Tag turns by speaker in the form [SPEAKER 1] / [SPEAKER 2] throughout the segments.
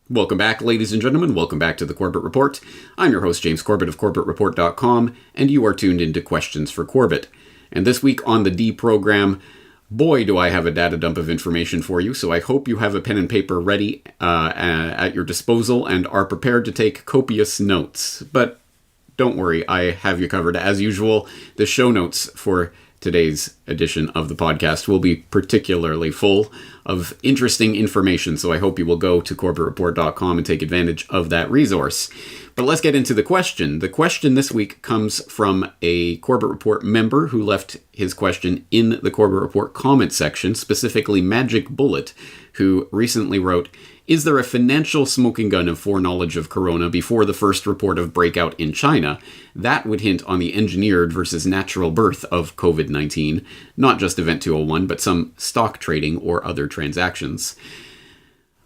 [SPEAKER 1] Welcome back, ladies and gentlemen. Welcome back to the Corbett Report. I'm your host, James Corbett of CorbettReport.com, and you are tuned into Questions for Corbett. And this week on the D program, boy, do I have a data dump of information for you, so I hope you have a pen and paper ready at your disposal and are prepared to take copious notes. But don't worry, I have you covered. As usual, the show notes for today's edition of the podcast will be particularly full of interesting information, so I hope you will go to CorbettReport.com and take advantage of that resource. But let's get into the question. The question this week comes from a Corbett Report member who left his question in the Corbett Report comment section, specifically Magic Bullet, who recently wrote, "Is there a financial smoking gun of foreknowledge of corona before the first report of breakout in China? That would hint on the engineered versus natural birth of COVID-19, not just Event 201, but some stock trading or other transactions."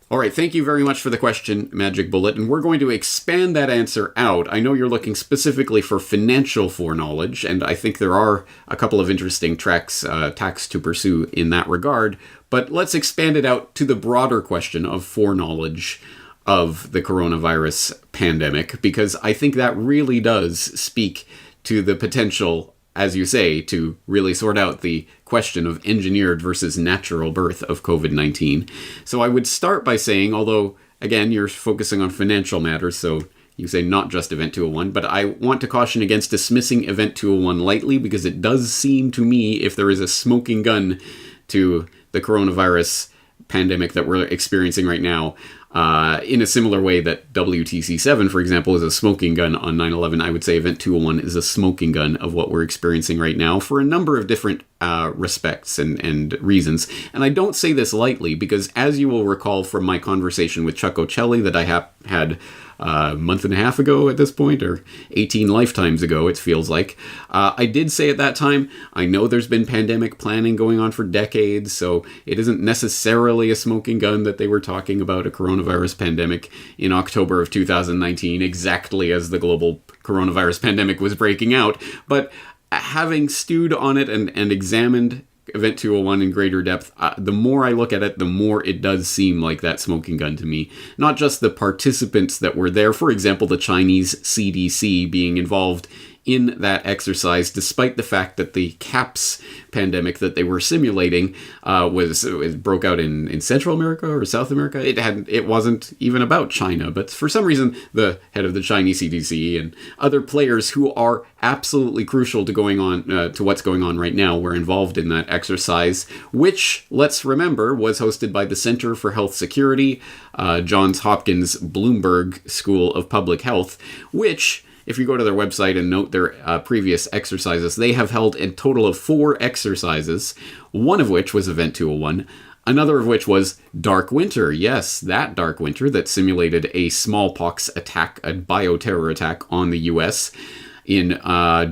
[SPEAKER 1] All right, thank you very much for the question, Magic Bullet, and we're going to expand that answer out. I know you're looking specifically for financial foreknowledge, and I think there are a couple of interesting tacks to pursue in that regard, but let's expand it out to the broader question of foreknowledge of the coronavirus pandemic, because I think that really does speak to the potential, as you say, to really sort out the question of engineered versus natural birth of COVID-19. So I would start by saying, although, again, you're focusing on financial matters, so you say not just Event 201, but I want to caution against dismissing Event 201 lightly, because it does seem to me, if there is a smoking gun to the coronavirus pandemic that we're experiencing right now, in a similar way that WTC7, for example, is a smoking gun on 9/11, I would say Event 201 is a smoking gun of what we're experiencing right now for a number of different respects and reasons. And I don't say this lightly because, as you will recall from my conversation with Chuck Ocelli that I had a month and a half ago at this point, or 18 lifetimes ago, it feels like. I did say at that time, I know there's been pandemic planning going on for decades, so it isn't necessarily a smoking gun that they were talking about a coronavirus pandemic in October of 2019, exactly as the global coronavirus pandemic was breaking out. But having stewed on it and examined Event 201 in greater depth, the more I look at it, the more it does seem like that smoking gun to me. Not just the participants that were there, for example, the Chinese CDC being involved in that exercise, despite the fact that the CAPS pandemic that they were simulating broke out in Central America or South America. It wasn't even about China, but for some reason the head of the Chinese CDC and other players who are absolutely crucial to what's going on right now were involved in that exercise, which, let's remember, was hosted by the Center for Health Security, Johns Hopkins Bloomberg School of Public Health, which, if you go to their website and note their previous exercises, they have held a total of 4 exercises, one of which was Event 201, another of which was Dark Winter. Yes, that Dark Winter that simulated a smallpox attack, a bioterror attack on the U.S., in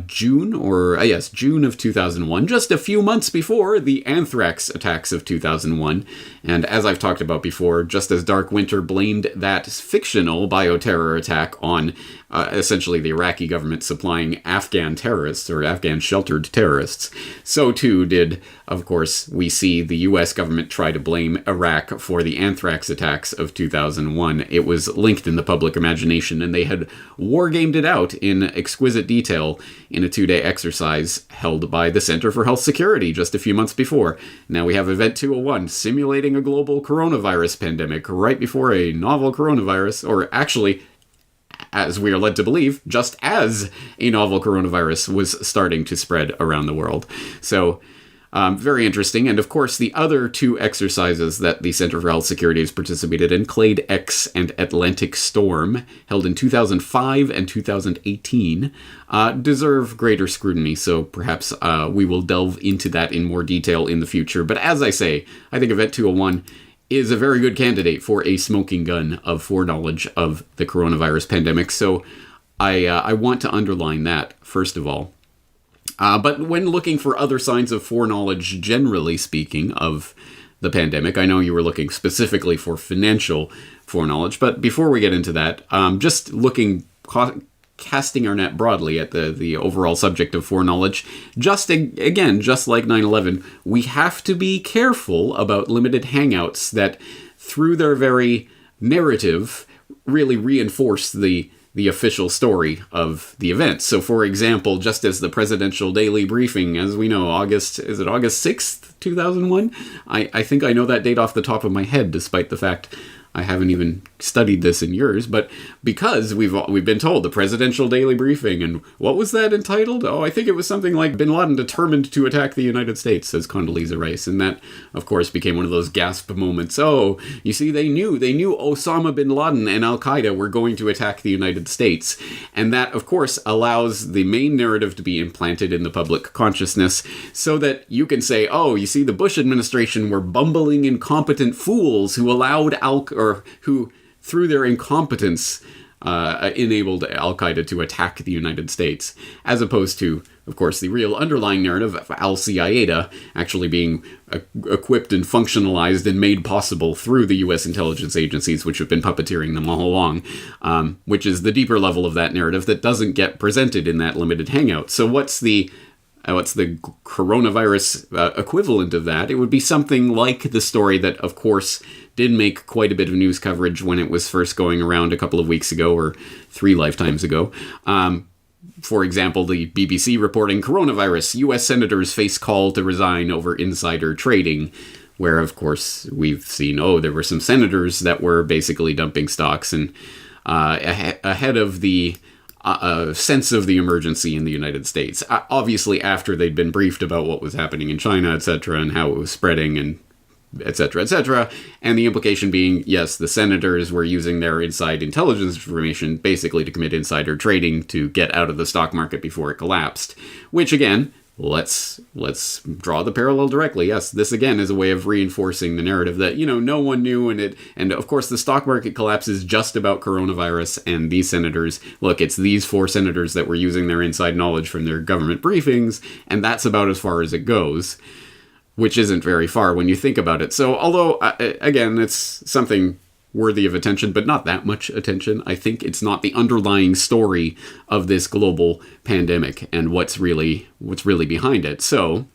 [SPEAKER 1] June of 2001, just a few months before the anthrax attacks of 2001. And as I've talked about before, just as Dark Winter blamed that fictional bioterror attack on essentially the Iraqi government supplying Afghan terrorists or Afghan sheltered terrorists, so too did, of course, we see the U.S. government try to blame Iraq for the anthrax attacks of 2001. It was linked in the public imagination, and they had wargamed it out in exquisite detail in a 2-day exercise held by the Center for Health Security just a few months before. Now we have Event 201 simulating a global coronavirus pandemic right before a novel coronavirus, or actually, as we are led to believe, just as a novel coronavirus was starting to spread around the world. So, very interesting. And of course, the other 2 exercises that the Center for Health Security has participated in, Clade X and Atlantic Storm, held in 2005 and 2018, deserve greater scrutiny. So perhaps we will delve into that in more detail in the future. But as I say, I think Event 201 is a very good candidate for a smoking gun of foreknowledge of the coronavirus pandemic. So I want to underline that, first of all. But when looking for other signs of foreknowledge, generally speaking, of the pandemic, I know you were looking specifically for financial foreknowledge, but before we get into that, just casting our net broadly at the overall subject of foreknowledge, just like 9/11, we have to be careful about limited hangouts that, through their very narrative really reinforced the official story of the event. So, for example, just as the presidential daily briefing, as we know, August 6th, 2001? I think I know that date off the top of my head, despite the fact I haven't even studied this in years, but because we've been told the presidential daily briefing, and what was that entitled? Oh, I think it was something like Bin Laden determined to attack the United States, says Condoleezza Rice, and that, of course, became one of those gasp moments. Oh, you see, they knew Osama bin Laden and Al-Qaeda were going to attack the United States, and that, of course, allows the main narrative to be implanted in the public consciousness, so that you can say, oh, you see, the Bush administration were bumbling, incompetent fools who allowed who, through their incompetence, enabled Al-Qaeda to attack the United States, as opposed to, of course, the real underlying narrative of Al-Qaeda actually being equipped and functionalized and made possible through the U.S. intelligence agencies, which have been puppeteering them all along, which is the deeper level of that narrative that doesn't get presented in that limited hangout. So what's the coronavirus equivalent of that? It would be something like the story that, of course, did make quite a bit of news coverage when it was first going around a couple of weeks ago, or 3 lifetimes ago. For example, the BBC reporting coronavirus, U.S. senators face call to resign over insider trading, where, of course, we've seen, there were some senators that were basically dumping stocks and ahead of the sense of the emergency in the United States. Obviously, after they'd been briefed about what was happening in China, etc., and how it was spreading, and etc., etc., and the implication being, yes, the senators were using their inside intelligence information basically to commit insider trading to get out of the stock market before it collapsed. Which, again, let's draw the parallel directly. Yes, this again is a way of reinforcing the narrative that, no one knew, and of course the stock market collapse is just about coronavirus and these senators. Look, it's these 4 senators that were using their inside knowledge from their government briefings, and that's about as far as it goes, which isn't very far when you think about it. So, although, again, it's something worthy of attention, but not that much attention. I think it's not the underlying story of this global pandemic and what's really behind it. So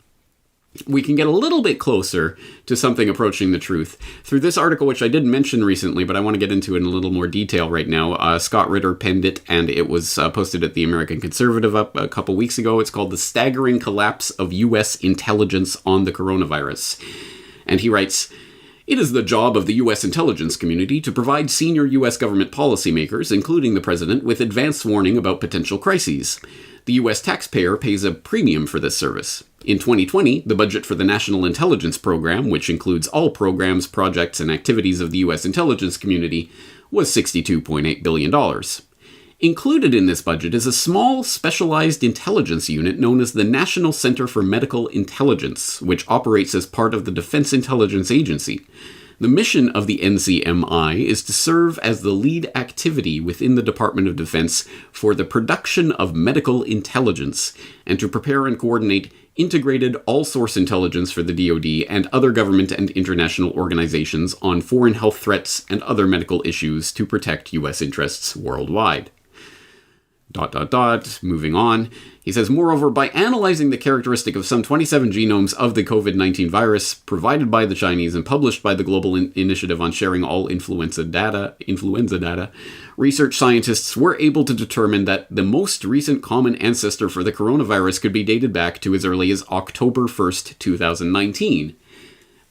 [SPEAKER 1] we can get a little bit closer to something approaching the truth through this article, which I did mention recently, but I want to get into it in a little more detail right now. Scott Ritter penned it, and it was posted at the American Conservative up a couple weeks ago. It's called "The Staggering Collapse of U.S. Intelligence on the Coronavirus." And he writes, "It is the job of the U.S. intelligence community to provide senior U.S. government policymakers, including the president, with advance warning about potential crises. The U.S. taxpayer pays a premium for this service. In 2020, the budget for the National Intelligence Program, which includes all programs, projects, and activities of the U.S. intelligence community, was $62.8 billion. Included in this budget is a small, specialized intelligence unit known as the National Center for Medical Intelligence, which operates as part of the Defense Intelligence Agency. The mission of the NCMI is to serve as the lead activity within the Department of Defense for the production of medical intelligence, and to prepare and coordinate integrated all-source intelligence for the DoD and other government and international organizations on foreign health threats and other medical issues to protect U.S. interests worldwide." Moving on. He says, "Moreover, by analyzing the characteristic of some 27 genomes of the COVID-19 virus provided by the Chinese and published by the Global Initiative on Sharing All Influenza Data, research scientists were able to determine that the most recent common ancestor for the coronavirus could be dated back to as early as October 1st, 2019.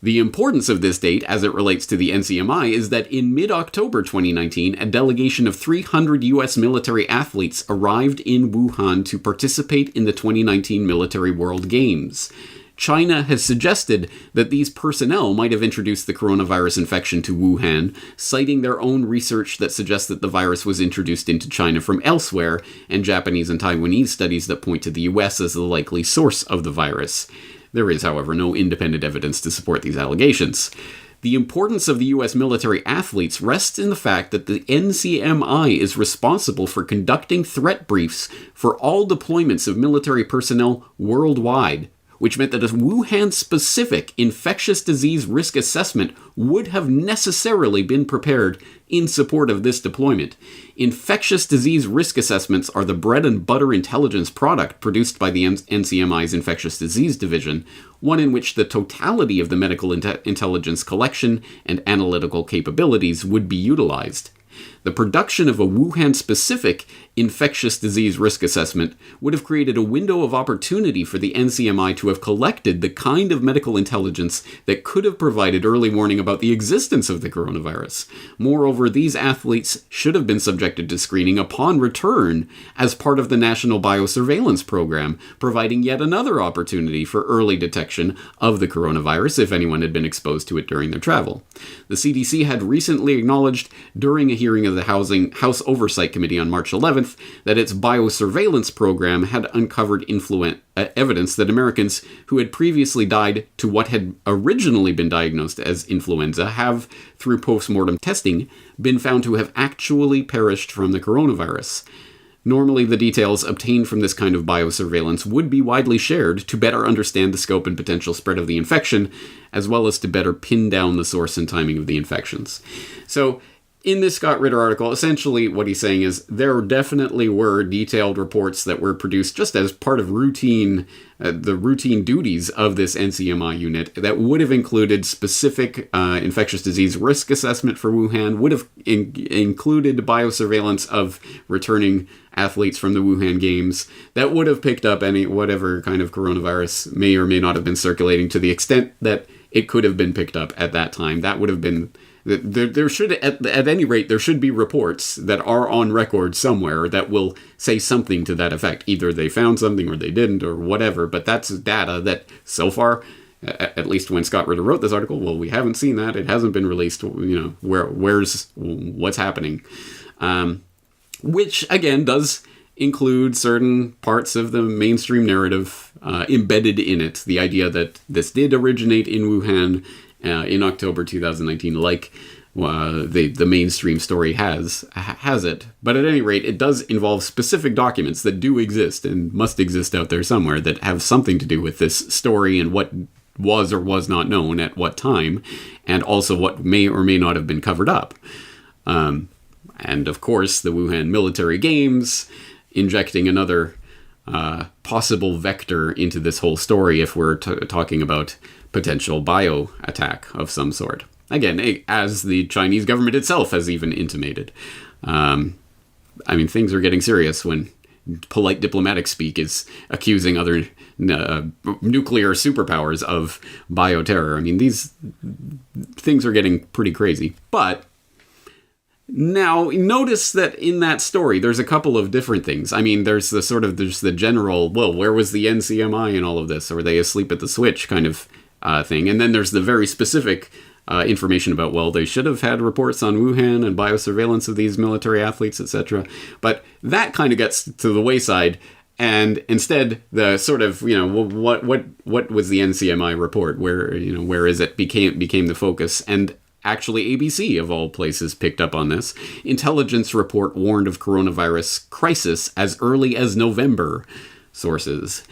[SPEAKER 1] The importance of this date as it relates to the NCMI is that in mid-October 2019, a delegation of 300 U.S. military athletes arrived in Wuhan to participate in the 2019 Military World Games. China has suggested that these personnel might have introduced the coronavirus infection to Wuhan, citing their own research that suggests that the virus was introduced into China from elsewhere, and Japanese and Taiwanese studies that point to the U.S. as the likely source of the virus. There is, however, no independent evidence to support these allegations. The importance of the U.S. military athletes rests in the fact that the NCMI is responsible for conducting threat briefs for all deployments of military personnel worldwide, which meant that a Wuhan-specific infectious disease risk assessment would have necessarily been prepared in support of this deployment. Infectious disease risk assessments are the bread and butter intelligence product produced by the NCMI's Infectious Disease Division, one in which the totality of the medical intelligence collection and analytical capabilities would be utilized. The production of a Wuhan-specific infectious disease risk assessment would have created a window of opportunity for the NCMI to have collected the kind of medical intelligence that could have provided early warning about the existence of the coronavirus. Moreover, these athletes should have been subjected to screening upon return as part of the National Biosurveillance Program, providing yet another opportunity for early detection of the coronavirus if anyone had been exposed to it during their travel. The CDC had recently acknowledged during a hearing of the House Oversight Committee on March 11th that its biosurveillance program had uncovered evidence that Americans who had previously died to what had originally been diagnosed as influenza have, through post-mortem testing, been found to have actually perished from the coronavirus. Normally, the details obtained from this kind of biosurveillance would be widely shared to better understand the scope and potential spread of the infection, as well as to better pin down the source and timing of the infections. So, in this Scott Ritter article, essentially what he's saying is there definitely were detailed reports that were produced just as part of the routine duties of this NCMI unit that would have included specific infectious disease risk assessment for Wuhan, would have included biosurveillance of returning athletes from the Wuhan Games, that would have picked up whatever kind of coronavirus may or may not have been circulating to the extent that it could have been picked up at that time. That would have been... There should, at any rate, there should be reports that are on record somewhere that will say something to that effect. Either they found something or they didn't or whatever, but that's data that so far, at least when Scott Ritter wrote this article, well, we haven't seen that. It hasn't been released. What's happening? Which, again, does include certain parts of the mainstream narrative embedded in it. The idea that this did originate in Wuhan in October 2019, like the mainstream story has it. But at any rate, it does involve specific documents that do exist and must exist out there somewhere that have something to do with this story and what was or was not known at what time, and also what may or may not have been covered up. And of course, the Wuhan military games, injecting another possible vector into this whole story if we're talking about potential bio attack of some sort. Again, as the Chinese government itself has even intimated. Things are getting serious when polite diplomatic speak is accusing other nuclear superpowers of bioterror. These things are getting pretty crazy. But now, notice that in that story, there's a couple of different things. There's the general, well, where was the NCMI in all of this? Or were they asleep at the switch kind of thing? And then there's the very specific information about, well, they should have had reports on Wuhan and biosurveillance of these military athletes, etc. But that kind of gets to the wayside. And instead, the sort of, what was the NCMI report? Where is it became the focus. And actually, ABC, of all places, picked up on this. Intelligence report warned of coronavirus crisis as early as November, sources.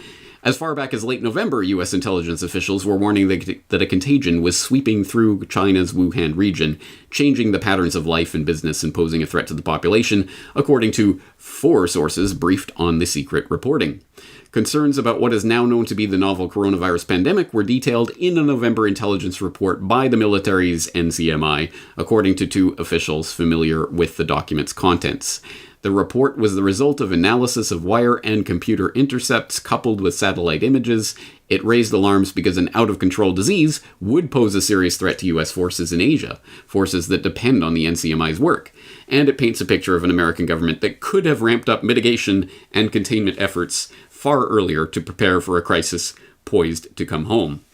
[SPEAKER 1] As far back as late November, U.S. intelligence officials were warning that a contagion was sweeping through China's Wuhan region, changing the patterns of life and business and posing a threat to the population, according to 4 sources briefed on the secret reporting. Concerns about what is now known to be the novel coronavirus pandemic were detailed in a November intelligence report by the military's NCMI, according to 2 officials familiar with the document's contents. The report was the result of analysis of wire and computer intercepts coupled with satellite images. It raised alarms because an out-of-control disease would pose a serious threat to U.S. forces in Asia, forces that depend on the NCMI's work. And it paints a picture of an American government that could have ramped up mitigation and containment efforts far earlier to prepare for a crisis poised to come home.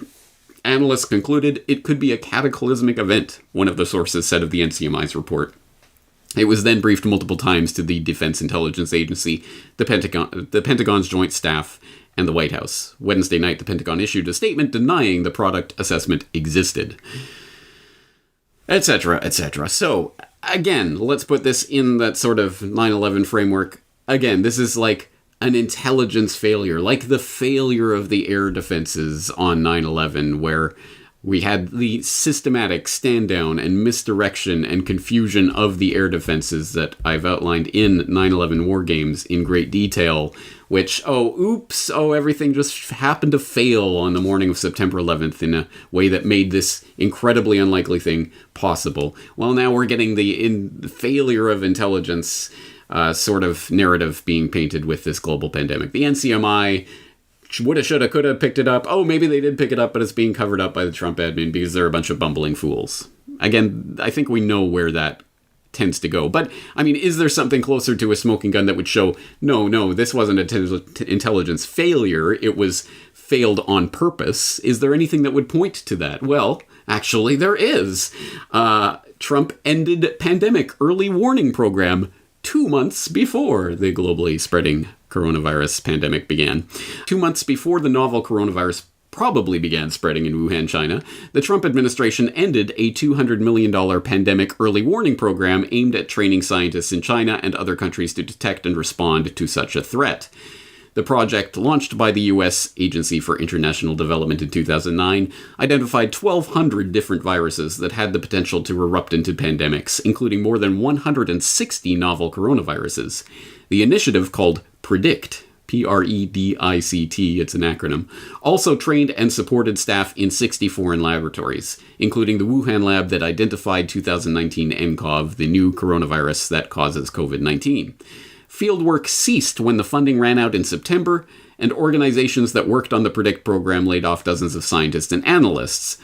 [SPEAKER 1] Analysts concluded it could be a cataclysmic event, one of the sources said of the NCMI's report. It was then briefed multiple times to the Defense Intelligence Agency, the Pentagon's Joint Staff, and the White House. Wednesday night, the Pentagon issued a statement denying the product assessment existed. Etc., etc. So, again, let's put this in that sort of 9/11 framework. Again, this is like an intelligence failure, like the failure of the air defenses on 9/11, where we had the systematic stand down and misdirection and confusion of the air defenses that I've outlined in 9/11 War Games in great detail, which, everything just happened to fail on the morning of September 11th in a way that made this incredibly unlikely thing possible. Well, now we're getting the failure of intelligence sort of narrative being painted with this global pandemic. The NCMI woulda, shoulda, coulda picked it up. Oh, maybe they did pick it up, but it's being covered up by the Trump admin because they're a bunch of bumbling fools. Again, I think we know where that tends to go. But, I mean, is there something closer to a smoking gun that would show, no, this wasn't an intelligence failure, it was failed on purpose? Is there anything that would point to that? Well, actually, there is. Trump ended Plandemic early warning program 2 months before the globally spreading coronavirus pandemic began. 2 months before the novel coronavirus probably began spreading in Wuhan, China, the Trump administration ended a $200 million pandemic early warning program aimed at training scientists in China and other countries to detect and respond to such a threat. The project, launched by the U.S. Agency for International Development in 2009, identified 1,200 different viruses that had the potential to erupt into pandemics, including more than 160 novel coronaviruses. The initiative, called PREDICT, PREDICT, it's an acronym, also trained and supported staff in 60 foreign laboratories, including the Wuhan lab that identified 2019 nCoV, the new coronavirus that causes COVID-19. Fieldwork ceased when the funding ran out in September, and organizations that worked on the PREDICT program laid off dozens of scientists and analysts.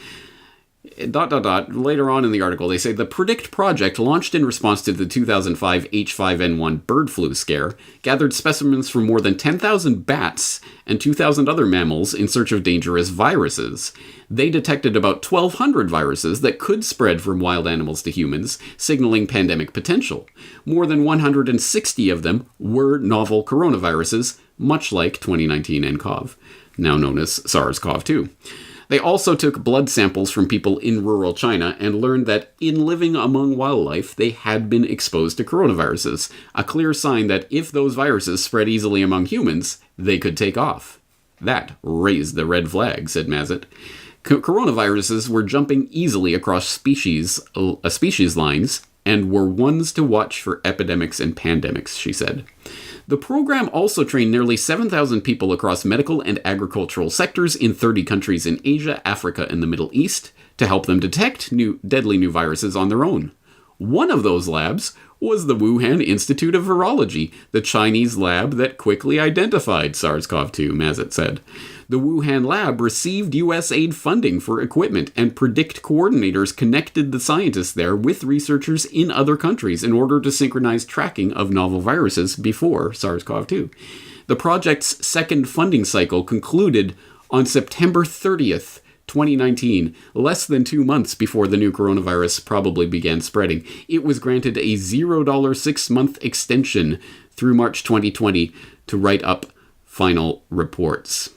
[SPEAKER 1] Later on in the article, they say the PREDICT project, launched in response to the 2005 H5N1 bird flu scare, gathered specimens from more than 10,000 bats and 2,000 other mammals in search of dangerous viruses. They detected about 1,200 viruses that could spread from wild animals to humans, signaling pandemic potential. More than 160 of them were novel coronaviruses, much like 2019 nCoV, now known as SARS-CoV-2. They also took blood samples from people in rural China and learned that in living among wildlife, they had been exposed to coronaviruses, a clear sign that if those viruses spread easily among humans, they could take off. That raised the red flag, said Mazet. Coronaviruses were jumping easily across species lines and were ones to watch for epidemics and pandemics, she said. The program also trained nearly 7,000 people across medical and agricultural sectors in 30 countries in Asia, Africa, and the Middle East to help them detect deadly new viruses on their own. One of those labs was the Wuhan Institute of Virology, the Chinese lab that quickly identified SARS-CoV-2, Mazet said. The Wuhan lab received U.S. aid funding for equipment, and PREDICT coordinators connected the scientists there with researchers in other countries in order to synchronize tracking of novel viruses before SARS-CoV-2. The project's second funding cycle concluded on September 30th, 2019, less than 2 months before the new coronavirus probably began spreading. It was granted a $0 6-month extension through March 2020 to write up final reports.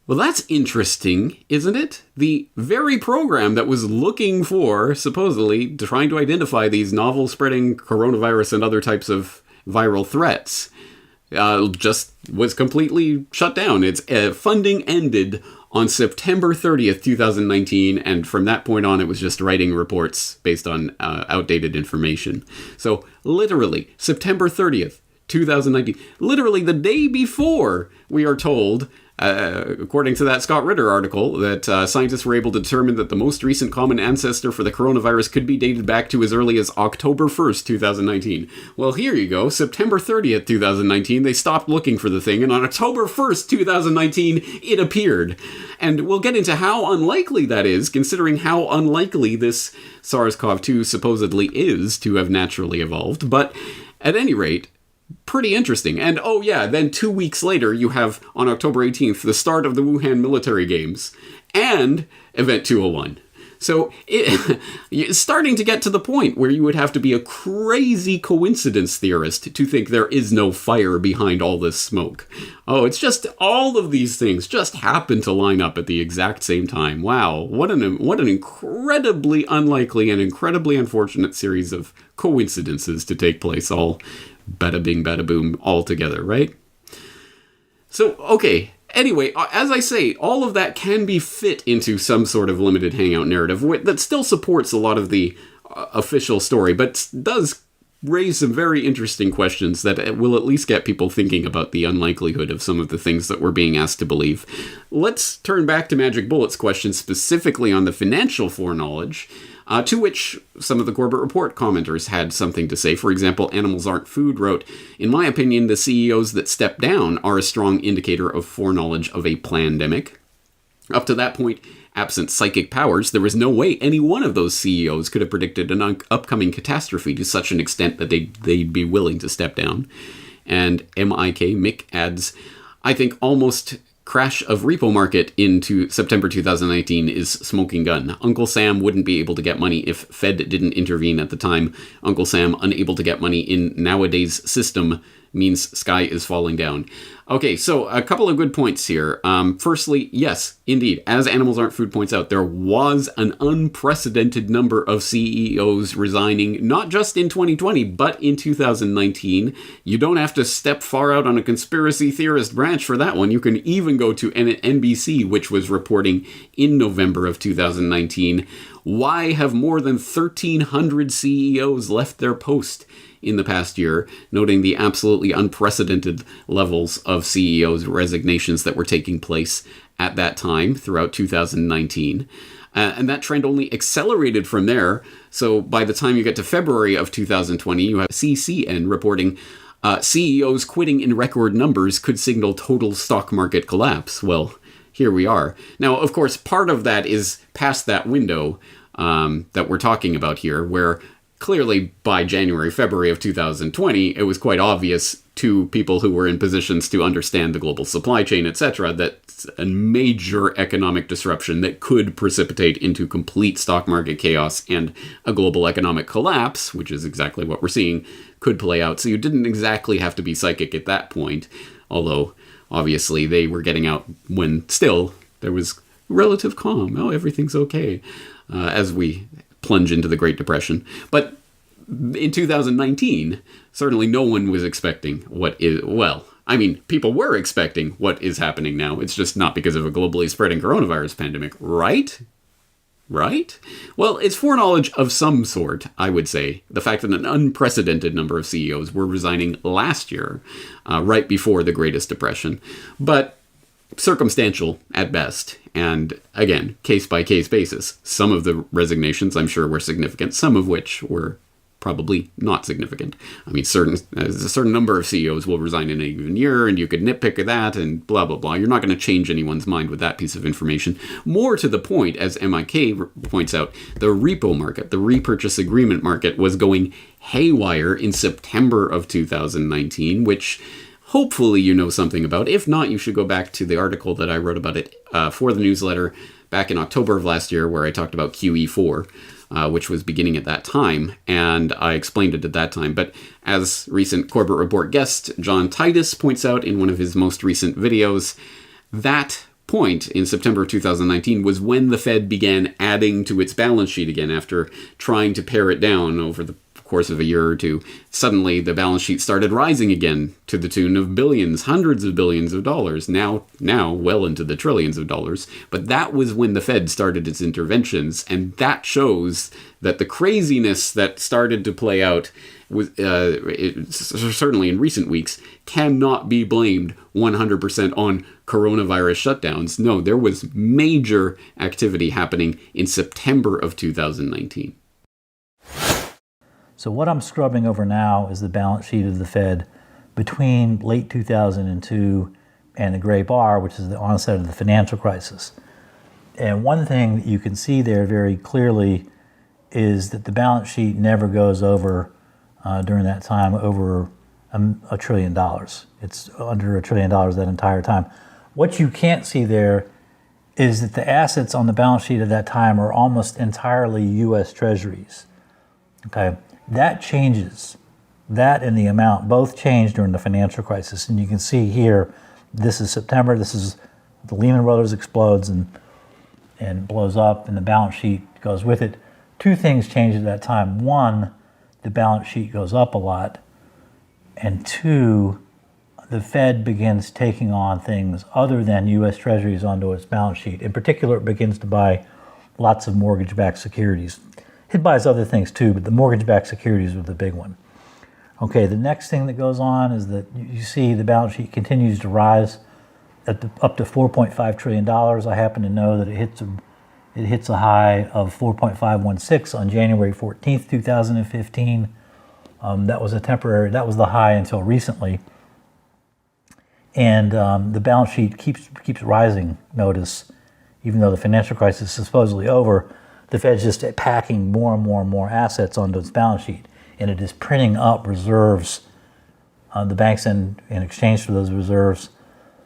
[SPEAKER 1] Well, that's interesting, isn't it? The very program that was looking for, supposedly, trying to identify these novel spreading coronavirus and other types of viral threats, just was completely shut down. Its funding ended on September 30th, 2019, and from that point on, it was just writing reports based on outdated information. So, literally, September 30th, 2019, literally the day before, we are told, according to that Scott Ritter article, that scientists were able to determine that the most recent common ancestor for the coronavirus could be dated back to as early as October 1st, 2019. Well, here you go. September 30th, 2019, they stopped looking for the thing, and on October 1st, 2019, it appeared. And we'll get into how unlikely that is, considering how unlikely this SARS-CoV-2 supposedly is to have naturally evolved. But at any rate, pretty interesting. And then 2 weeks later, you have, on October 18th, the start of the Wuhan military games and Event 201. So it's starting to get to the point where you would have to be a crazy coincidence theorist to think there is no fire behind all this smoke. Oh, it's just all of these things just happen to line up at the exact same time. Wow, what an incredibly unlikely and incredibly unfortunate series of coincidences to take place, all bada bing, bada boom, all together, right? So, okay. Anyway, as I say, all of that can be fit into some sort of limited hangout narrative that still supports a lot of the official story, but does raise some very interesting questions that will at least get people thinking about the unlikelihood of some of the things that we're being asked to believe. Let's turn back to Magic Bullet's question specifically on the financial foreknowledge, to which some of the Corbett Report commenters had something to say. For example, Animals Aren't Food wrote, "In my opinion, the CEOs that step down are a strong indicator of foreknowledge of a plandemic. Up to that point, absent psychic powers, there was no way any one of those CEOs could have predicted an upcoming catastrophe to such an extent that they'd be willing to step down." And Mick adds, "I think almost crash of repo market into September 2019 is smoking gun. Uncle Sam wouldn't be able to get money if Fed didn't intervene at the time. Uncle Sam unable to get money in nowadays system means sky is falling down." Okay, so a couple of good points here. Firstly, yes, indeed, as Animals Aren't Food points out, there was an unprecedented number of CEOs resigning, not just in 2020, but in 2019. You don't have to step far out on a conspiracy theorist branch for that one. You can even go to NBC, which was reporting in November of 2019. Why have more than 1,300 CEOs left their post in the past year, noting the absolutely unprecedented levels of CEOs' resignations that were taking place at that time throughout 2019. And that trend only accelerated from there. So by the time you get to February of 2020, you have CCN reporting CEOs quitting in record numbers could signal total stock market collapse. Well, here we are. Now, of course, part of that is past that window that we're talking about here, where clearly by January, February of 2020, it was quite obvious to people who were in positions to understand the global supply chain, etc., that a major economic disruption that could precipitate into complete stock market chaos and a global economic collapse, which is exactly what we're seeing, could play out. So you didn't exactly have to be psychic at that point, although obviously they were getting out when still there was relative calm. Oh, everything's okay, as we plunge into the Great Depression. But in 2019, certainly no one was expecting what is, well, I mean, people were expecting what is happening now. It's just not because of a globally spreading coronavirus pandemic, right? Right? Well, it's foreknowledge of some sort, I would say. The fact that an unprecedented number of CEOs were resigning last year, right before the Greatest Depression. But circumstantial at best, and again, case-by-case basis. Some of the resignations, I'm sure, were significant, some of which were probably not significant. I mean, a certain number of CEOs will resign in a given year, and you could nitpick at that, and blah, blah, blah. You're not going to change anyone's mind with that piece of information. More to the point, as MIK points out, the repo market, the repurchase agreement market, was going haywire in September of 2019, which hopefully you know something about. If not, you should go back to the article that I wrote about it for the newsletter back in October of last year, where I talked about QE4, which was beginning at that time, and I explained it at that time. But as recent Corbett Report guest John Titus points out in one of his most recent videos, that point in September 2019 was when the Fed began adding to its balance sheet again after trying to pare it down over the course of a year or two. Suddenly the balance sheet started rising again to the tune of billions, hundreds of billions of dollars, now well into the trillions of dollars. But that was when the Fed started its interventions, and that shows that the craziness that started to play out was certainly in recent weeks cannot be blamed 100% on coronavirus shutdowns. No, there was major activity happening in September of 2019.
[SPEAKER 2] So what I'm scrubbing over now is the balance sheet of the Fed between late 2002 and the gray bar, which is the onset of the financial crisis. And one thing that you can see there very clearly is that the balance sheet never goes over, during that time, over $1 trillion. It's under $1 trillion that entire time. What you can't see there is that the assets on the balance sheet at that time are almost entirely U.S. Treasuries. Okay, that changes. That and the amount both changed during the financial crisis. And you can see here, this is September, this is the Lehman Brothers explodes and blows up, and the balance sheet goes with it. Two things changed at that time. One, the balance sheet goes up a lot. And two, the Fed begins taking on things other than U.S. Treasuries onto its balance sheet. In particular, it begins to buy lots of mortgage-backed securities. It buys other things too, but the mortgage-backed securities were the big one. Okay, the next thing that goes on is that you see the balance sheet continues to rise up to $4.5 trillion. I happen to know that it hits a high of 4.516 on January 14th, 2015. That was the high until recently. And the balance sheet keeps rising, notice, even though the financial crisis is supposedly over, the Fed's just packing more and more and more assets onto its balance sheet. And it is printing up reserves. The banks, in exchange for those reserves,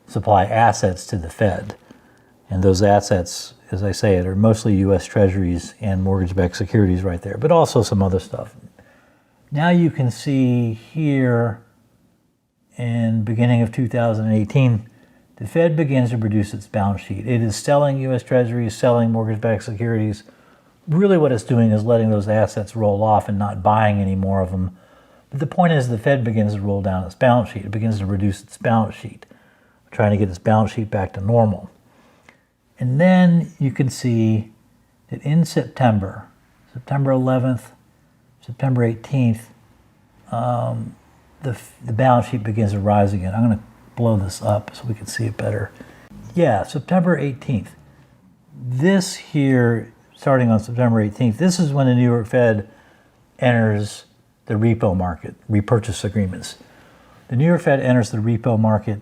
[SPEAKER 2] supply assets to the Fed. And those assets, as I say, are mostly U.S. Treasuries and mortgage-backed securities right there, but also some other stuff. Now you can see here in beginning of 2018, the Fed begins to produce its balance sheet. It is selling U.S. Treasuries, selling mortgage-backed securities. Really what it's doing is letting those assets roll off and not buying any more of them. But the point is the Fed begins to roll down its balance sheet. It begins to reduce its balance sheet, trying to get its balance sheet back to normal. And then you can see that in September 11th, September 18th, the balance sheet begins to rise again. I'm going to blow this up so we can see it better. Yeah, September 18th. This here, starting on September 18th, this is when the New York Fed enters the repo market, repurchase agreements. The New York Fed enters the repo market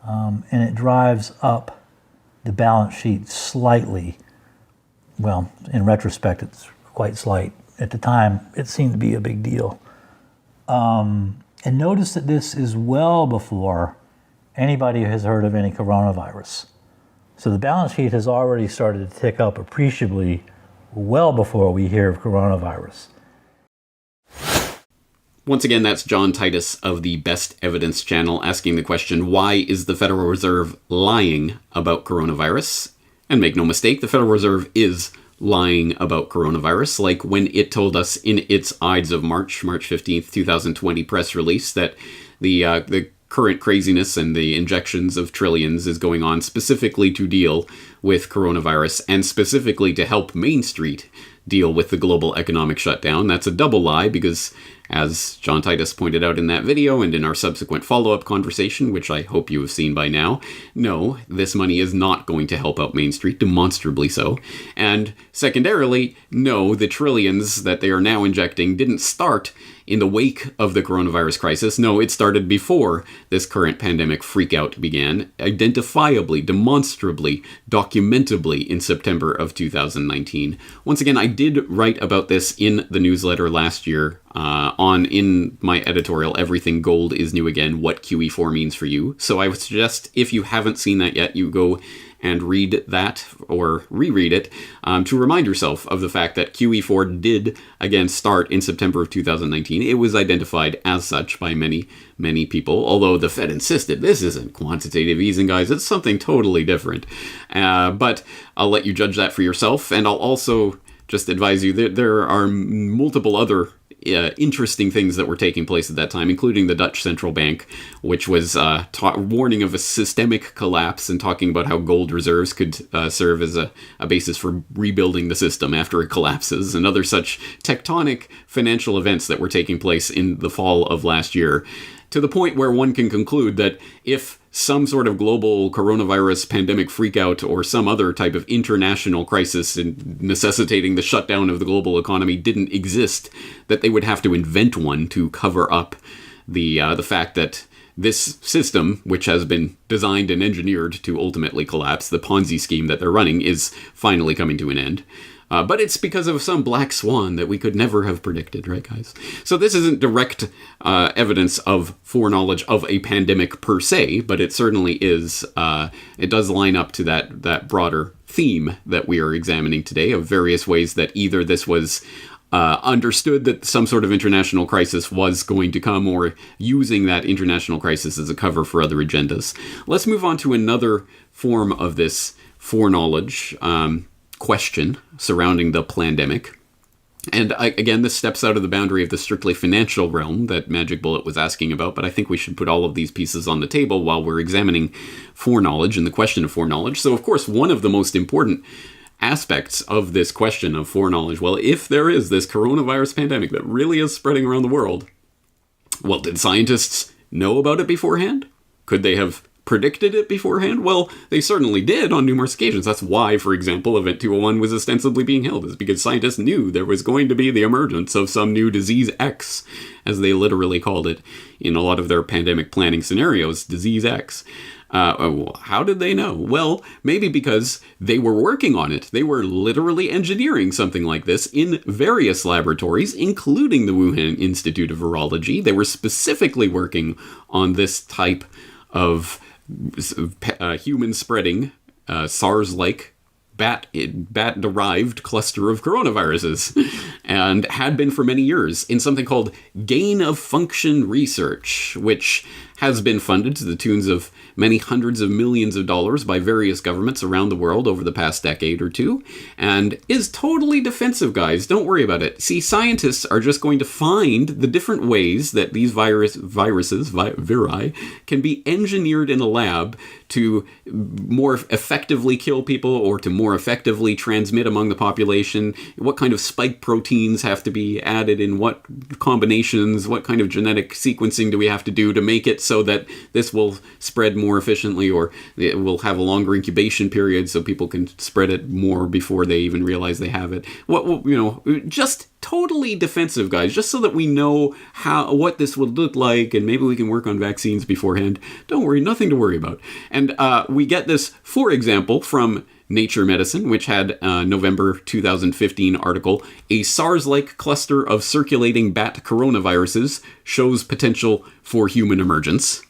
[SPEAKER 2] and it drives up the balance sheet slightly. Well, in retrospect, it's quite slight. At the time, it seemed to be a big deal. And notice that this is well before anybody has heard of any coronavirus. So the balance sheet has already started to tick up appreciably well before we hear of coronavirus.
[SPEAKER 1] Once again, that's John Titus of the Best Evidence channel asking the question, why is the Federal Reserve lying about coronavirus? And make no mistake, the Federal Reserve is lying about coronavirus, like when it told us in its Ides of March 15th, 2020 press release that the current craziness and the injections of trillions is going on specifically to deal with coronavirus and specifically to help Main Street deal with the global economic shutdown. That's a double lie because, as John Titus pointed out in that video and in our subsequent follow-up conversation, which I hope you have seen by now, no, this money is not going to help out Main Street, demonstrably so. And secondarily, no, the trillions that they are now injecting didn't start in the wake of the coronavirus crisis. No, it started before this current pandemic freakout began, identifiably, demonstrably, documentably in September of 2019. Once again, I did write about this in the newsletter last year, in my editorial, Everything Gold is New Again, What QE4 Means for You. So I would suggest, if you haven't seen that yet, you go and read that or reread it to remind yourself of the fact that QE4 did again start in September of 2019. It was identified as such by many, many people, although the Fed insisted this isn't quantitative easing, guys. It's something totally different. But I'll let you judge that for yourself, and I'll also just advise you that there are multiple other interesting things that were taking place at that time, including the Dutch Central Bank, which was warning of a systemic collapse and talking about how gold reserves could serve as a basis for rebuilding the system after it collapses, and other such tectonic financial events that were taking place in the fall of last year, to the point where one can conclude that if some sort of global coronavirus pandemic freakout or some other type of international crisis necessitating the shutdown of the global economy didn't exist, that they would have to invent one to cover up the fact that this system, which has been designed and engineered to ultimately collapse, the Ponzi scheme that they're running, is finally coming to an end. But it's because of some black swan that we could never have predicted, right, guys? So this isn't direct evidence of foreknowledge of a pandemic per se, but it certainly is. It does line up to that broader theme that we are examining today of various ways that either this was understood that some sort of international crisis was going to come, or using that international crisis as a cover for other agendas. Let's move on to another form of this foreknowledge question surrounding the Plandemic. And again, this steps out of the boundary of the strictly financial realm that Magic Bullet was asking about, but I think we should put all of these pieces on the table while we're examining foreknowledge and the question of foreknowledge. So, of course, one of the most important aspects of this question of foreknowledge, well, if there is this coronavirus pandemic that really is spreading around the world, well, did scientists know about it beforehand? Could they have predicted it beforehand? Well, they certainly did on numerous occasions. That's why, for example, Event 201 was ostensibly being held, is because scientists knew there was going to be the emergence of some new disease X, as they literally called it in a lot of their pandemic planning scenarios, disease X. How did they know? Well, maybe because they were working on it. They were literally engineering something like this in various laboratories, including the Wuhan Institute of Virology. They were specifically working on this type of human spreading SARS-like bat-derived cluster of coronaviruses, and had been for many years in something called gain-of-function research, which has been funded to the tunes of many hundreds of millions of dollars by various governments around the world over the past decade or two, and is totally defensive, guys. Don't worry about it. See, scientists are just going to find the different ways that these viri, can be engineered in a lab to more effectively kill people or to more effectively transmit among the population, what kind of spike proteins have to be added in what combinations, what kind of genetic sequencing do we have to do to make it so that this will spread more efficiently, or it will have a longer incubation period so people can spread it more before they even realize they have it. Just totally defensive, guys, just so that we know what this would look like, and maybe we can work on vaccines beforehand. Don't worry, nothing to worry about. And we get this, for example, from Nature Medicine, which had a November 2015 article, "A SARS-like cluster of circulating bat coronaviruses shows potential for human emergence,"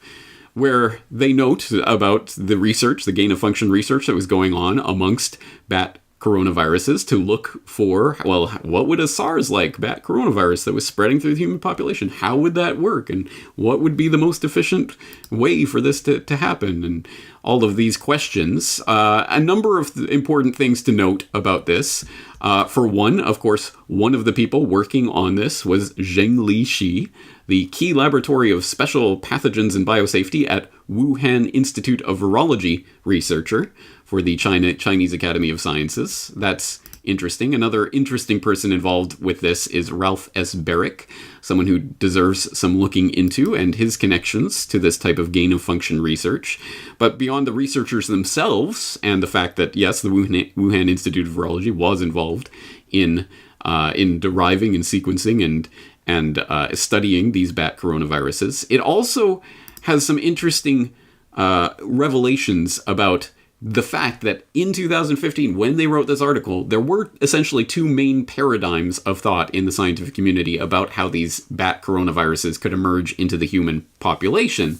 [SPEAKER 1] where they note about the research, the gain-of-function research that was going on amongst bat coronaviruses to look for, well, what would a SARS-like bat coronavirus that was spreading through the human population, how would that work? And what would be the most efficient way for this to happen? And all of these questions. A number of important things to note about this. For one, of course, one of the people working on this was Zhengli Shi, the key laboratory of special pathogens and biosafety at Wuhan Institute of Virology researcher for the Chinese Academy of Sciences. That's interesting. Another interesting person involved with this is Ralph S. Barrick, someone who deserves some looking into, and his connections to this type of gain-of-function research. But beyond the researchers themselves, and the fact that, yes, the Wuhan Institute of Virology was involved in deriving and sequencing and studying these bat coronaviruses, it also has some interesting revelations about the fact that in 2015, when they wrote this article, there were essentially two main paradigms of thought in the scientific community about how these bat coronaviruses could emerge into the human population.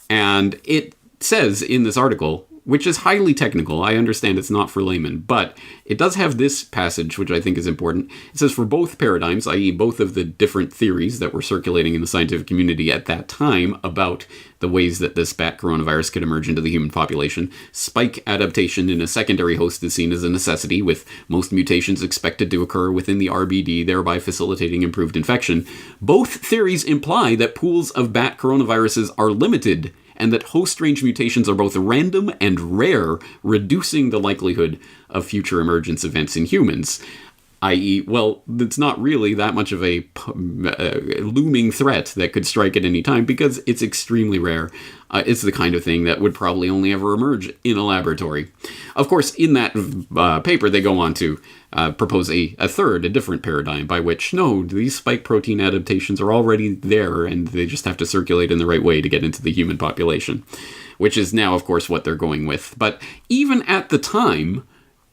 [SPEAKER 1] And it says in this article, which is highly technical, I understand it's not for laymen, but it does have this passage, which I think is important. It says, for both paradigms, i.e. both of the different theories that were circulating in the scientific community at that time about the ways that this bat coronavirus could emerge into the human population, spike adaptation in a secondary host is seen as a necessity, with most mutations expected to occur within the RBD, thereby facilitating improved infection. Both theories imply that pools of bat coronaviruses are limited, and that host-range mutations are both random and rare, reducing the likelihood of future emergence events in humans. I.e., well, it's not really that much of a looming threat that could strike at any time, because it's extremely rare. It's the kind of thing that would probably only ever emerge in a laboratory. Of course, in that paper, they go on to propose a different paradigm, by which, no, these spike protein adaptations are already there, and they just have to circulate in the right way to get into the human population, which is now, of course, what they're going with. But even at the time,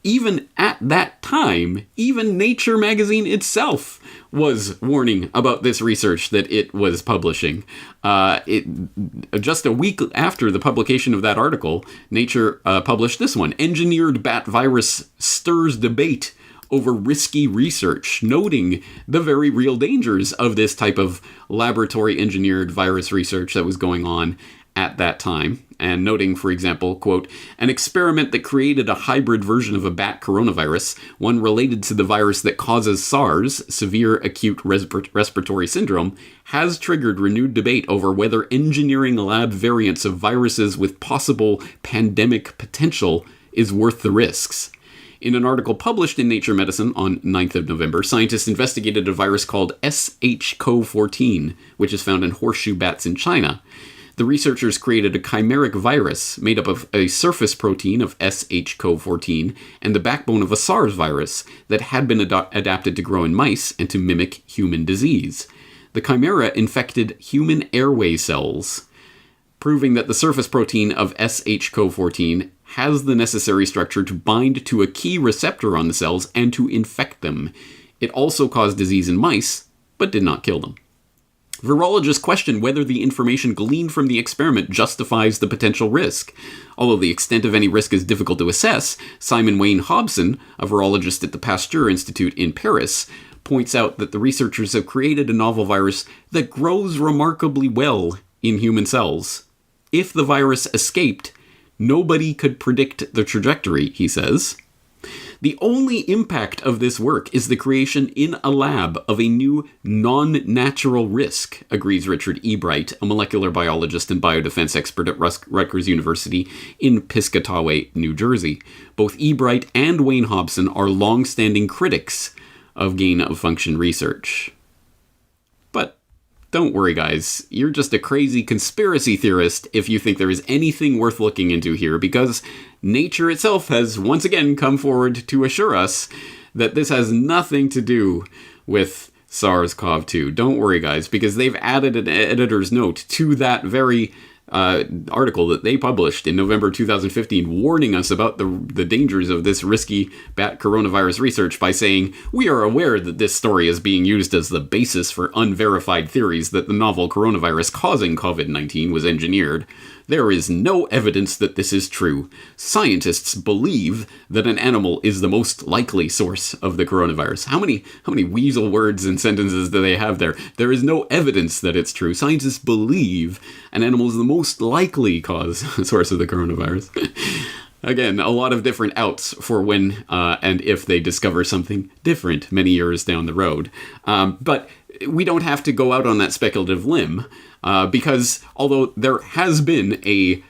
[SPEAKER 1] even at that time, even Nature magazine itself was warning about this research that it was publishing. Just a week after the publication of that article, Nature published this one: Engineered bat virus stirs debate over risky research, noting the very real dangers of this type of laboratory engineered virus research that was going on at that time, and noting, for example, quote, an experiment that created a hybrid version of a bat coronavirus, one related to the virus that causes SARS, severe acute respiratory syndrome, has triggered renewed debate over whether engineering lab variants of viruses with possible pandemic potential is worth the risks. In an article published in Nature Medicine on 9th of November, scientists investigated a virus called SHCoV-14, which is found in horseshoe bats in China. The researchers created a chimeric virus made up of a surface protein of SHCoV-14 and the backbone of a SARS virus that had been adapted to grow in mice and to mimic human disease. The chimera infected human airway cells, proving that the surface protein of SHCoV-14 has the necessary structure to bind to a key receptor on the cells and to infect them. It also caused disease in mice, but did not kill them. Virologists question whether the information gleaned from the experiment justifies the potential risk. Although the extent of any risk is difficult to assess, Simon Wayne Hobson, a virologist at the Pasteur Institute in Paris, points out that the researchers have created a novel virus that grows remarkably well in human cells. If the virus escaped, nobody could predict the trajectory, he says. The only impact of this work is the creation in a lab of a new non-natural risk, agrees Richard Ebright, a molecular biologist and biodefense expert at Rutgers University in Piscataway, New Jersey. Both Ebright and Wayne Hobson are long-standing critics of gain-of-function research. But don't worry, guys. You're just a crazy conspiracy theorist if you think there is anything worth looking into here, because Nature itself has once again come forward to assure us that this has nothing to do with SARS-CoV-2. Don't worry, guys, because they've added an editor's note to that very article that they published in November 2015, warning us about the dangers of this risky bat coronavirus research by saying, we are aware that this story is being used as the basis for unverified theories that the novel coronavirus causing COVID-19 was engineered. There is no evidence that this is true. Scientists believe that an animal is the most likely source of the coronavirus. How many weasel words and sentences do they have there? There is no evidence that it's true. Scientists believe an animal is the most likely source of the coronavirus. Again, a lot of different outs for when and if they discover something different many years down the road. But we don't have to go out on that speculative limb. Because although there has been a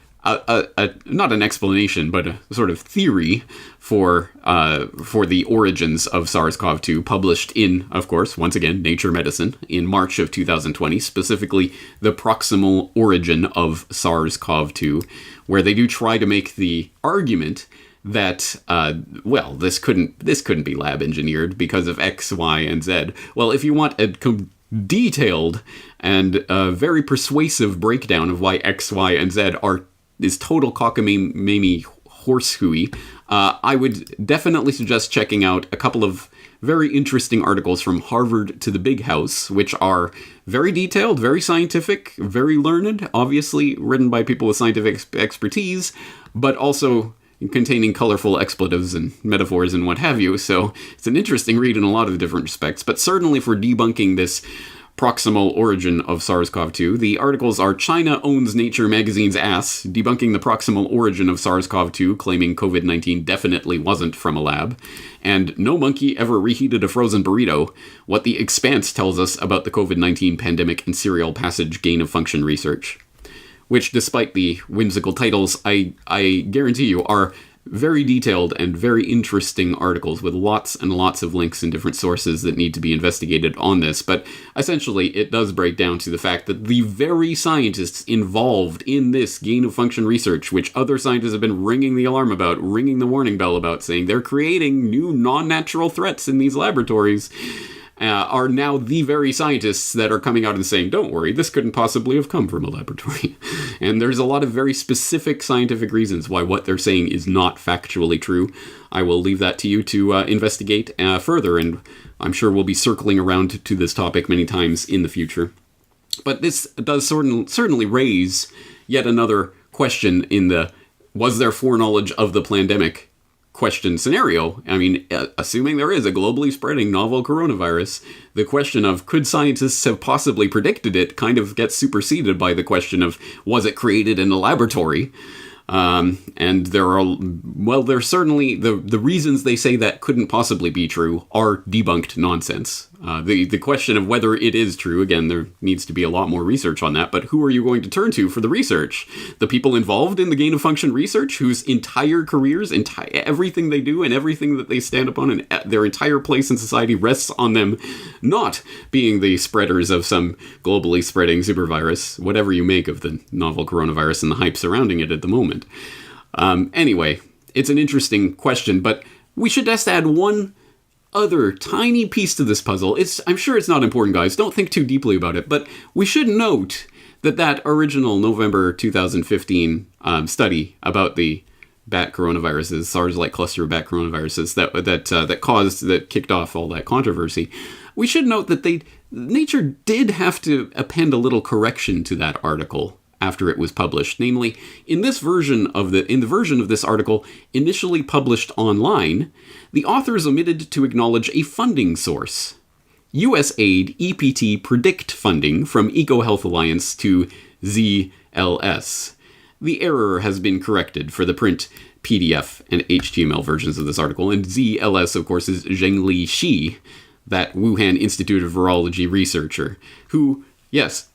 [SPEAKER 1] not an explanation, but a sort of theory for the origins of SARS-CoV-2 published in, of course, once again, Nature Medicine in March of 2020, specifically the proximal origin of SARS-CoV-2, where they do try to make the argument that, this couldn't be lab engineered because of X, Y, and Z. Well, if you want a detailed and very persuasive breakdown of why X, Y, and Z is total cockamamie horsehooey, I would definitely suggest checking out a couple of very interesting articles from Harvard to the Big House, which are very detailed, very scientific, very learned, obviously written by people with scientific expertise, but also containing colorful expletives and metaphors and what have you. So it's an interesting read in a lot of different respects, but certainly for debunking this proximal origin of SARS-CoV-2, the articles are China Owns Nature Magazine's Ass, debunking the proximal origin of SARS-CoV-2, claiming COVID-19 definitely wasn't from a lab, and No Monkey Ever Reheated a Frozen Burrito, what the Expanse tells us about the COVID-19 pandemic and serial passage gain-of-function research. Which, despite the whimsical titles, I guarantee you are very detailed and very interesting articles with lots and lots of links and different sources that need to be investigated on this. But essentially, it does break down to the fact that the very scientists involved in this gain-of-function research, which other scientists have been ringing the alarm about, ringing the warning bell about, saying they're creating new non-natural threats in these laboratories, are now the very scientists that are coming out and saying, don't worry, this couldn't possibly have come from a laboratory. And there's a lot of very specific scientific reasons why what they're saying is not factually true. I will leave that to you to investigate further, and I'm sure we'll be circling around to this topic many times in the future. But this does certainly raise yet another question in the was there foreknowledge of the Plandemic question scenario. I mean, assuming there is a globally spreading novel coronavirus, the question of could scientists have possibly predicted it kind of gets superseded by the question of was it created in a laboratory? And there's certainly the reasons they say that couldn't possibly be true are debunked nonsense. The question of whether it is true, again, there needs to be a lot more research on that, but who are you going to turn to for the research? The people involved in the gain-of-function research, whose entire careers, everything they do and everything that they stand upon and their entire place in society rests on them not being the spreaders of some globally spreading supervirus, whatever you make of the novel coronavirus and the hype surrounding it at the moment. Anyway, it's an interesting question, but we should just add one other tiny piece to this puzzle. I'm sure it's not important, guys. Don't think too deeply about it, but we should note that original November 2015 study about the bat coronaviruses, SARS-like cluster of bat coronaviruses that kicked off all that controversy. We should note that Nature did have to append a little correction to that article after it was published. Namely, in the version of this article initially published online, the authors omitted to acknowledge a funding source. USAID EPT predict funding from EcoHealth Alliance to ZLS. The error has been corrected for the print, PDF, and HTML versions of this article, and ZLS, of course, is Zhengli Shi, that Wuhan Institute of Virology researcher, who, yes,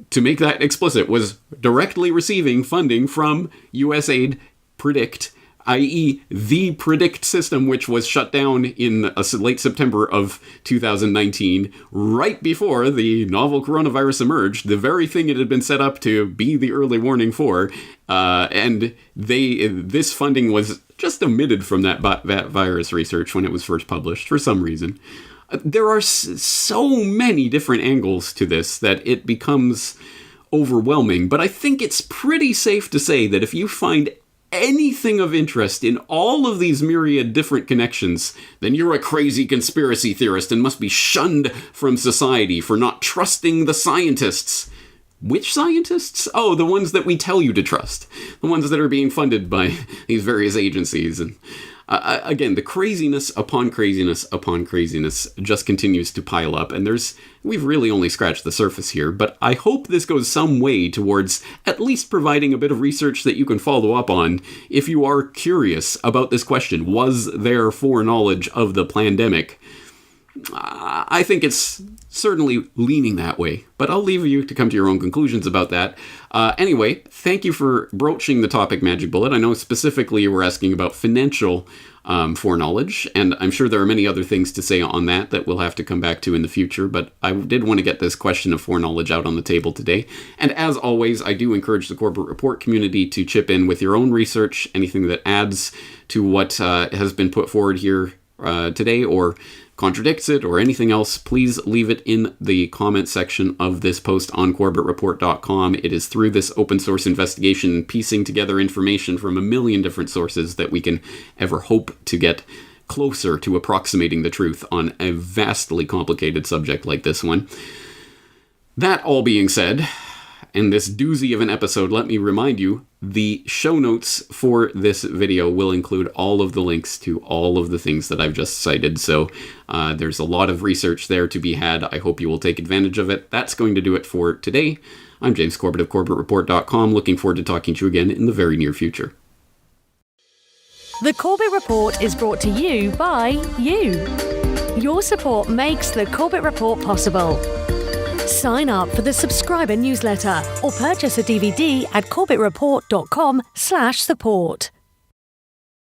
[SPEAKER 1] to make that explicit, was directly receiving funding from USAID Predict, i.e. the Predict system, which was shut down in late September of 2019, right before the novel coronavirus emerged, the very thing it had been set up to be the early warning for, and this funding was just omitted from that virus research when it was first published for some reason. There are so many different angles to this that it becomes overwhelming, but I think it's pretty safe to say that if you find anything of interest in all of these myriad different connections, then you're a crazy conspiracy theorist and must be shunned from society for not trusting the scientists. Which scientists? Oh, the ones that we tell you to trust. The ones that are being funded by these various agencies. And again, the craziness upon craziness upon craziness just continues to pile up, and we've really only scratched the surface here, but I hope this goes some way towards at least providing a bit of research that you can follow up on if you are curious about this question. Was there foreknowledge of the Plandemic? I think it's certainly leaning that way, but I'll leave you to come to your own conclusions about that. Anyway, thank you for broaching the topic, Magic Bullet. I know specifically you were asking about financial foreknowledge, and I'm sure there are many other things to say on that we'll have to come back to in the future, but I did want to get this question of foreknowledge out on the table today. And as always, I do encourage the Corbett Report community to chip in with your own research, anything that adds to what has been put forward here today, or contradicts it, or anything else, please leave it in the comment section of this post on CorbettReport.com. It is through this open source investigation, piecing together information from a million different sources, that we can ever hope to get closer to approximating the truth on a vastly complicated subject like this one. That all being said, in this doozy of an episode, let me remind you, the show notes for this video will include all of the links to all of the things that I've just cited. So there's a lot of research there to be had. I hope you will take advantage of it. That's going to do it for today. I'm James Corbett of CorbettReport.com. Looking forward to talking to you again in the very near future.
[SPEAKER 3] The Corbett Report is brought to you by you. Your support makes the Corbett Report possible. Sign up for the subscriber newsletter or purchase a DVD at corbettreport.com/support.